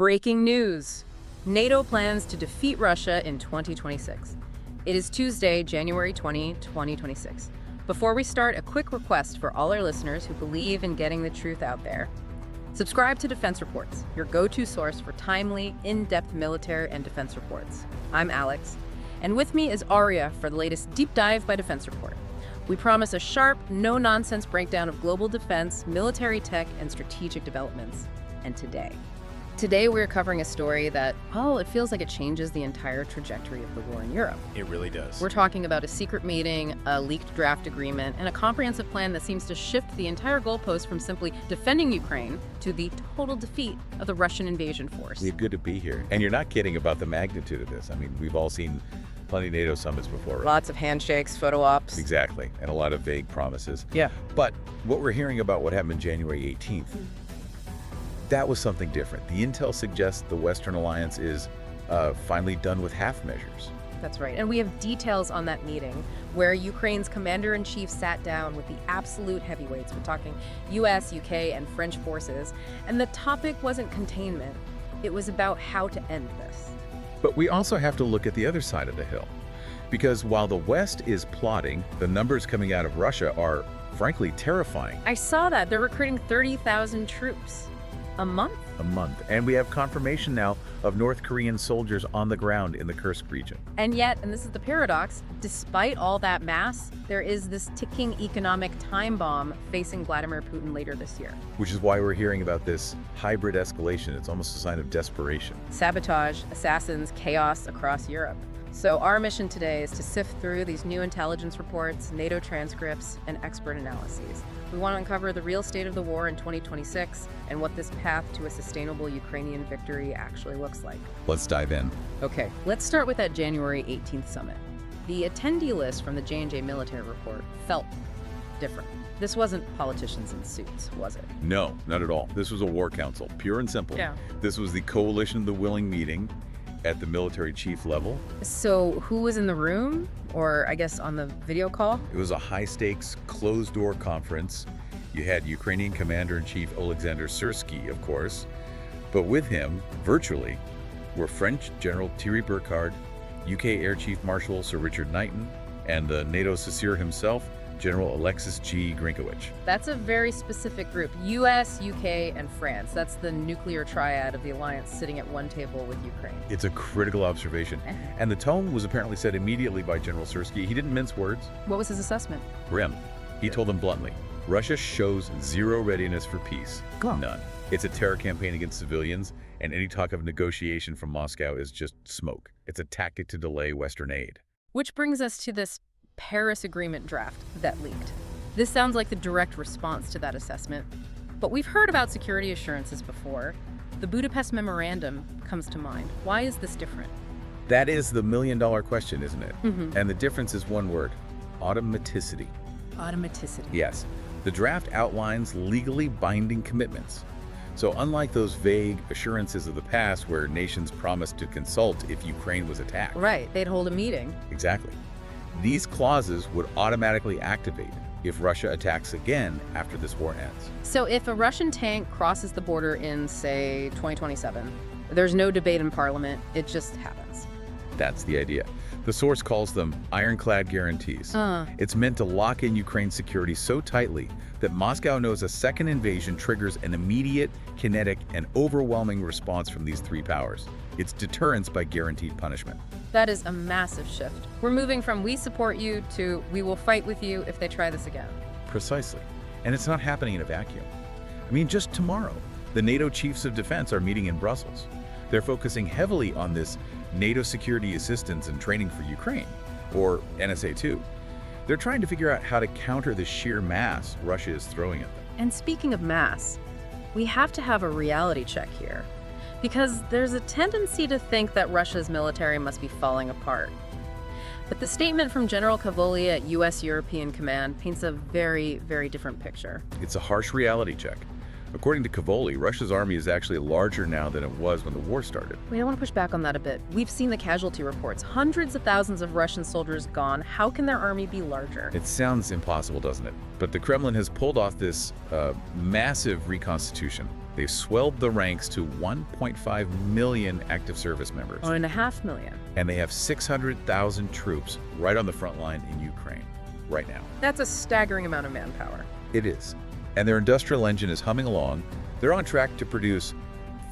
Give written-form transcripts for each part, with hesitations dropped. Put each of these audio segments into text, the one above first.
Breaking news. NATO plans to defeat Russia in 2026. It is Tuesday, January 20, 2026. Before we start, a quick request for all our listeners who believe in getting the truth out there. Subscribe to Defense Reports, your go-to source for timely, in-depth military and defense reports. I'm Alex, and with me is Aria for the latest deep dive by Defense Report. We promise a sharp, no-nonsense breakdown of global defense, military tech, and strategic developments. And Today we're covering a story that, it feels like it changes the entire trajectory of the war in Europe. It really does. We're talking about a secret meeting, a leaked draft agreement, and a comprehensive plan that seems to shift the entire goalpost from simply defending Ukraine to the total defeat of the Russian invasion force. It's good to be here. And you're not kidding about the magnitude of this. I mean, we've all seen plenty of NATO summits before, right? Lots of handshakes, photo ops. Exactly, and a lot of vague promises. Yeah. But what we're hearing about what happened January 18th, that was something different. The intel suggests the Western alliance is finally done with half measures. That's right. And we have details on that meeting where Ukraine's commander-in-chief sat down with the absolute heavyweights. We're talking US, UK, and French forces. And the topic wasn't containment. It was about how to end this. But we also have to look at the other side of the hill. Because while the West is plotting, the numbers coming out of Russia are, frankly, terrifying. I saw that. They're recruiting 30,000 troops. A month? A month. And we have confirmation now of North Korean soldiers on the ground in the Kursk region. And yet, and this is the paradox, despite all that mass, there is this ticking economic time bomb facing Vladimir Putin later this year. Which is why we're hearing about this hybrid escalation. It's almost a sign of desperation. Sabotage, assassins, chaos across Europe. So our mission today is to sift through these new intelligence reports, NATO transcripts, and expert analyses. We want to uncover the real state of the war in 2026 and what this path to a sustainable Ukrainian victory actually looks like. Let's dive in. Okay, let's start with that January 18th summit. The attendee list from the J&J military report felt different. This wasn't politicians in suits, was it? No, not at all. This was a war council, pure and simple. Yeah. This was the coalition of the willing meeting at the military chief level. So who was in the room, or I guess on the video call? It was a high-stakes, closed-door conference. You had Ukrainian Commander-in-Chief Alexander Syrsky, of course, but with him, virtually, were French General Thierry Burkhardt, UK Air Chief Marshal Sir Richard Knighton, and the NATO Chasseur himself, General Alexis G. Grinkowicz. That's a very specific group. US, UK, and France. That's the nuclear triad of the alliance sitting at one table with Ukraine. It's a critical observation. And the tone was apparently set immediately by General Syrsky. He didn't mince words. What was his assessment? Grim. He told them bluntly, Russia shows zero readiness for peace. None. It's a terror campaign against civilians, and any talk of negotiation from Moscow is just smoke. It's a tactic to delay Western aid. Which brings us to this Paris Agreement draft that leaked. This sounds like the direct response to that assessment, but we've heard about security assurances before. The Budapest Memorandum comes to mind. Why is this different? That is the million-dollar question, isn't it? Mm-hmm. And the difference is one word: automaticity. Automaticity. Yes. The draft outlines legally binding commitments. So unlike those vague assurances of the past where nations promised to consult if Ukraine was attacked. Right, they'd hold a meeting. Exactly. These clauses would automatically activate if Russia attacks again after this war ends. So if a Russian tank crosses the border in, say, 2027, there's no debate in parliament, it just happens. That's the idea. The source calls them ironclad guarantees. It's meant to lock in Ukraine's security so tightly that Moscow knows a second invasion triggers an immediate, kinetic, and overwhelming response from these three powers. It's deterrence by guaranteed punishment. That is a massive shift. We're moving from we support you to we will fight with you if they try this again. Precisely. And it's not happening in a vacuum. I mean, just tomorrow, the NATO chiefs of defense are meeting in Brussels. They're focusing heavily on this NATO security assistance and training for Ukraine, or NSA-2. They're trying to figure out how to counter the sheer mass Russia is throwing at them. And speaking of mass, we have to have a reality check here, because there's a tendency to think that Russia's military must be falling apart. But the statement from General Cavoli at U.S. European Command paints a very, very different picture. It's a harsh reality check. According to Cavoli, Russia's army is actually larger now than it was when the war started. Wait, I want to push back on that a bit. We've seen the casualty reports. Hundreds of thousands of Russian soldiers gone. How can their army be larger? It sounds impossible, doesn't it? But the Kremlin has pulled off this massive reconstitution. They've swelled the ranks to 1.5 million active service members. 1.5 million. And they have 600,000 troops right on the front line in Ukraine right now. That's a staggering amount of manpower. It is. And their industrial engine is humming along. They're on track to produce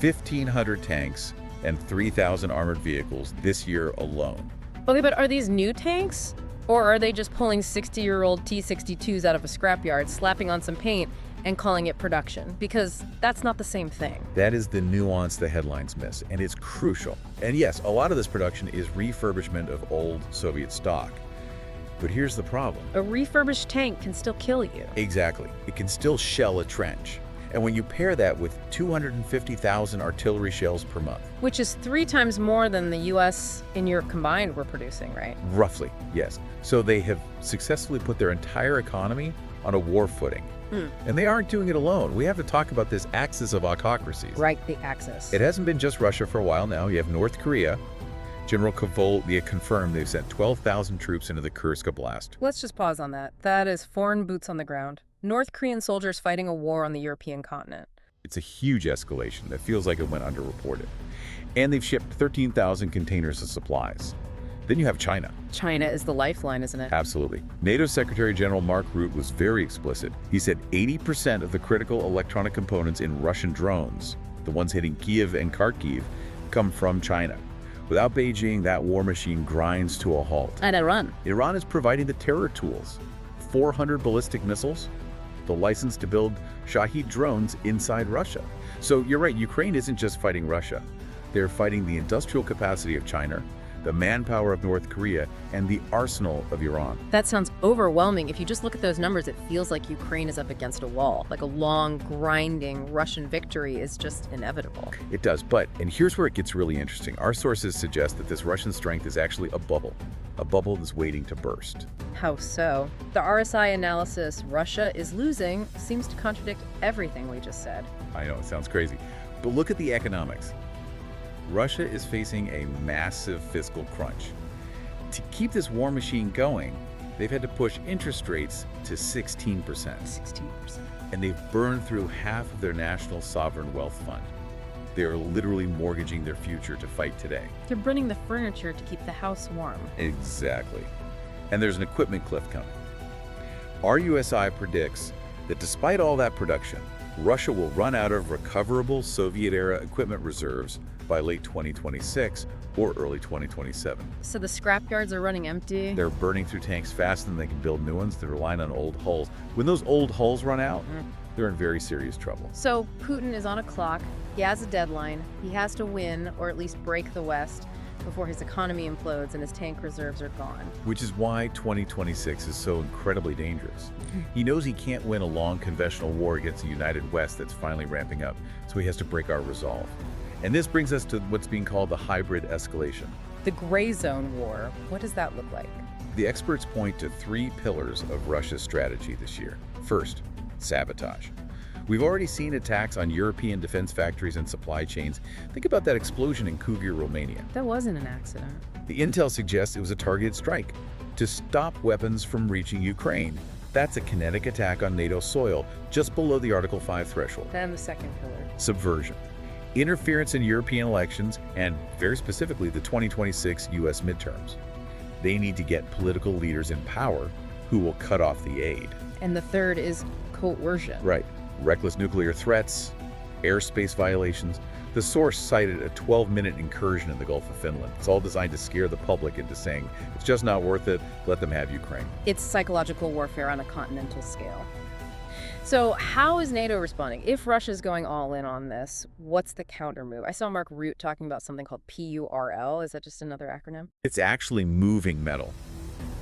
1,500 tanks and 3,000 armored vehicles this year alone. Okay, but are these new tanks? Or are they just pulling 60-year-old T-62s out of a scrapyard, slapping on some paint, and calling it production? Because that's not the same thing. That is the nuance the headlines miss, and it's crucial. And yes, a lot of this production is refurbishment of old Soviet stock. But here's the problem. A refurbished tank can still kill you. Exactly. It can still shell a trench. And when you pair that with 250,000 artillery shells per month. Which is 3 times more than the U.S. and Europe combined were producing, right? Roughly, yes. So they have successfully put their entire economy on a war footing. And they aren't doing it alone. We have to talk about this axis of autocracies. Right, the axis. It hasn't been just Russia for a while now. You have North Korea. General Koval confirmed they've sent 12,000 troops into the Kursk Oblast. Let's just pause on that. That is foreign boots on the ground. North Korean soldiers fighting a war on the European continent. It's a huge escalation that feels like it went underreported. And they've shipped 13,000 containers of supplies. Then you have China. China is the lifeline, isn't it? Absolutely. NATO Secretary General Mark Rutte was very explicit. He said 80% of the critical electronic components in Russian drones, the ones hitting Kiev and Kharkiv, come from China. Without Beijing, that war machine grinds to a halt. And Iran. Iran is providing the terror tools. 400 ballistic missiles, the license to build Shahed drones inside Russia. So you're right, Ukraine isn't just fighting Russia. They're fighting the industrial capacity of China, the manpower of North Korea, and the arsenal of Iran. That sounds overwhelming. If you just look at those numbers, it feels like Ukraine is up against a wall. Like a long, grinding Russian victory is just inevitable. It does, and here's where it gets really interesting. Our sources suggest that this Russian strength is actually a bubble that's waiting to burst. How so? The RSI analysis Russia is losing seems to contradict everything we just said. I know, it sounds crazy. But look at the economics. Russia is facing a massive fiscal crunch. To keep this war machine going, they've had to push interest rates to 16%. 16%. And they've burned through half of their national sovereign wealth fund. They are literally mortgaging their future to fight today. They're burning the furniture to keep the house warm. Exactly. And there's an equipment cliff coming. RUSI predicts that despite all that production, Russia will run out of recoverable Soviet-era equipment reserves by late 2026 or early 2027. So the scrapyards are running empty? They're burning through tanks faster than they can build new ones. They're relying on old hulls. When those old hulls run out, they're in very serious trouble. So Putin is on a clock. He has a deadline. He has to win, or at least break the West, before his economy implodes and his tank reserves are gone. Which is why 2026 is so incredibly dangerous. He knows he can't win a long conventional war against a united West that's finally ramping up, so he has to break our resolve. And this brings us to what's being called the hybrid escalation. The gray zone war, what does that look like? The experts point to 3 pillars of Russia's strategy this year. First, sabotage. We've already seen attacks on European defense factories and supply chains. Think about that explosion in Kugir, Romania. That wasn't an accident. The intel suggests it was a targeted strike to stop weapons from reaching Ukraine. That's a kinetic attack on NATO soil, just below the Article 5 threshold. Then the second pillar. Subversion. Interference in European elections, and very specifically the 2026 U.S. midterms. They need to get political leaders in power who will cut off the aid. And the third is coercion. Right. Reckless nuclear threats, airspace violations. The source cited a 12-minute incursion in the Gulf of Finland. It's all designed to scare the public into saying, it's just not worth it, let them have Ukraine. It's psychological warfare on a continental scale. So how is NATO responding? If Russia's going all in on this, what's the counter move? I saw Mark Rutte talking about something called PURL. Is that just another acronym? It's actually moving metal.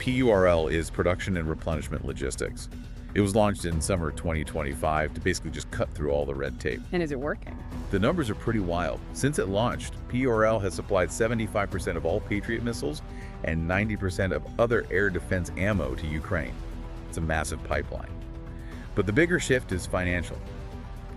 PURL is Production and Replenishment Logistics. It was launched in summer 2025 to basically just cut through all the red tape. And is it working? The numbers are pretty wild. Since it launched, PURL has supplied 75% of all Patriot missiles and 90% of other air defense ammo to Ukraine. It's a massive pipeline. But the bigger shift is financial.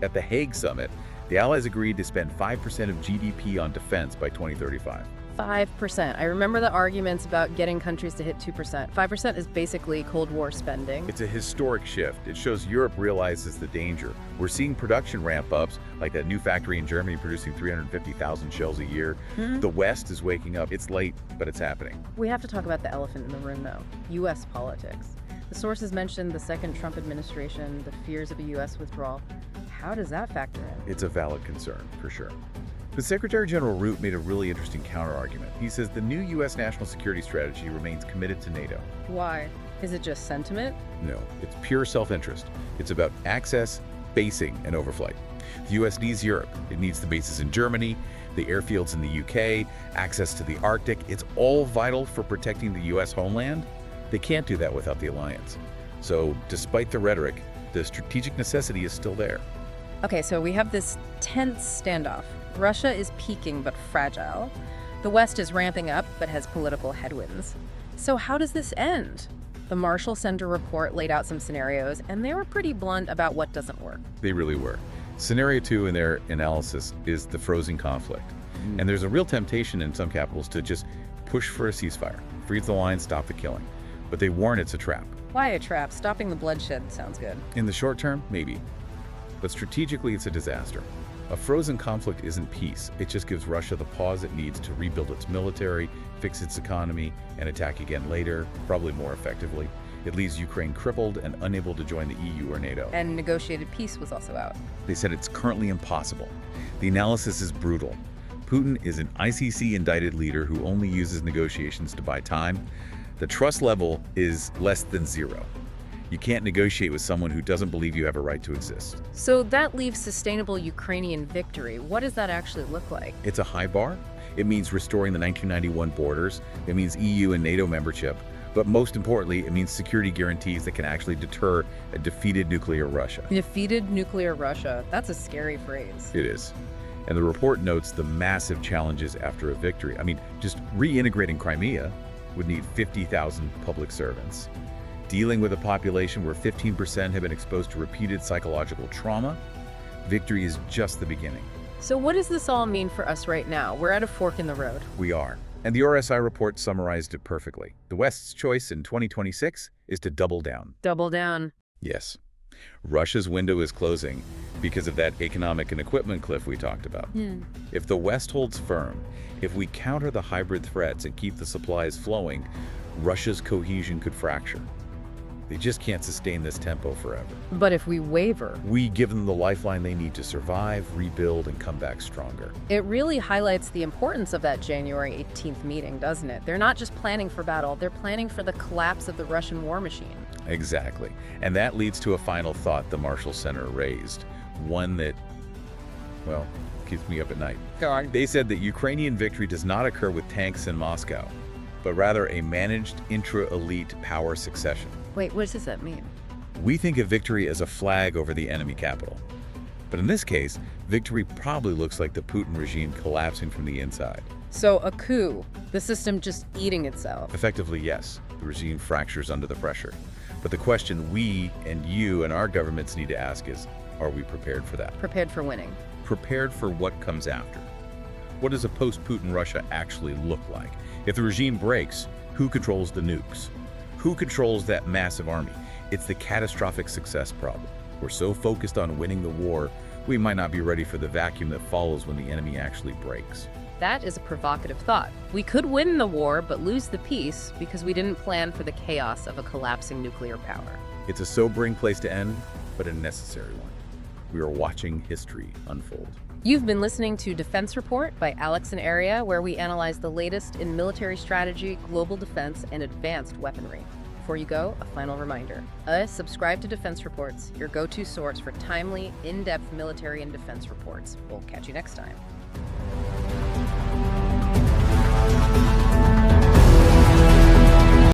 At the Hague summit, the Allies agreed to spend 5% of GDP on defense by 2035. 5%. I remember the arguments about getting countries to hit 2%. 5% is basically Cold War spending. It's a historic shift. It shows Europe realizes the danger. We're seeing production ramp-ups, like that new factory in Germany producing 350,000 shells a year. The West is waking up. It's late, but it's happening. We have to talk about the elephant in the room, though. U.S. politics. The sources mentioned the second Trump administration, the fears of a U.S. withdrawal. How does that factor in? It's a valid concern, for sure. But Secretary General Root made a really interesting counter-argument. He says the new U.S. national security strategy remains committed to NATO. Why? Is it just sentiment? No, it's pure self-interest. It's about access, basing, and overflight. The U.S. needs Europe. It needs the bases in Germany, the airfields in the U.K., access to the Arctic. It's all vital for protecting the U.S. homeland. They can't do that without the alliance. So, despite the rhetoric, the strategic necessity is still there. Okay, so we have this tense standoff. Russia is peaking but fragile. The West is ramping up but has political headwinds. So how does this end? The Marshall Center report laid out some scenarios, and they were pretty blunt about what doesn't work. They really were. Scenario 2 in their analysis is the frozen conflict. And there's a real temptation in some capitals to just push for a ceasefire, freeze the line, stop the killing. But they warn it's a trap. Why a trap? Stopping the bloodshed sounds good. In the short term, maybe. But strategically, it's a disaster. A frozen conflict isn't peace. It just gives Russia the pause it needs to rebuild its military, fix its economy, and attack again later, probably more effectively. It leaves Ukraine crippled and unable to join the EU or NATO. And negotiated peace was also out. They said it's currently impossible. The analysis is brutal. Putin is an ICC-indicted leader who only uses negotiations to buy time. The trust level is less than zero. You can't negotiate with someone who doesn't believe you have a right to exist. So that leaves sustainable Ukrainian victory. What does that actually look like? It's a high bar. It means restoring the 1991 borders. It means EU and NATO membership. But most importantly, it means security guarantees that can actually deter a defeated nuclear Russia. Defeated nuclear Russia. That's a scary phrase. It is. And the report notes the massive challenges after a victory. I mean, just reintegrating Crimea would need 50,000 public servants. Dealing with a population where 15% have been exposed to repeated psychological trauma, victory is just the beginning. So what does this all mean for us right now? We're at a fork in the road. We are. And the RSI report summarized it perfectly. The West's choice in 2026 is to double down. Double down. Yes. Russia's window is closing because of that economic and equipment cliff we talked about. If the West holds firm, if we counter the hybrid threats and keep the supplies flowing, Russia's cohesion could fracture. They just can't sustain this tempo forever. But if we waver, we give them the lifeline they need to survive, rebuild, and come back stronger. It really highlights the importance of that January 18th meeting, doesn't it? They're not just planning for battle, they're planning for the collapse of the Russian war machine. Exactly. And that leads to a final thought the Marshall Center raised. One that, well, keeps me up at night. They said that Ukrainian victory does not occur with tanks in Moscow, but rather a managed intra-elite power succession. Wait, what does that mean? We think of victory as a flag over the enemy capital. But in this case, victory probably looks like the Putin regime collapsing from the inside. So a coup, the system just eating itself. Effectively, yes. The regime fractures under the pressure. But the question we and you and our governments need to ask is, are we prepared for that? Prepared for winning. Prepared for what comes after. What does a post-Putin Russia actually look like? If the regime breaks, who controls the nukes? Who controls that massive army? It's the catastrophic success problem. We're so focused on winning the war, we might not be ready for the vacuum that follows when the enemy actually breaks. That is a provocative thought. We could win the war, but lose the peace because we didn't plan for the chaos of a collapsing nuclear power. It's a sobering place to end, but a necessary one. We are watching history unfold. You've been listening to Defense Report by Alex and Aria, where we analyze the latest in military strategy, global defense, and advanced weaponry. Before you go, a final reminder. Subscribe to Defense Reports, your go-to source for timely, in-depth military and defense reports. We'll catch you next time.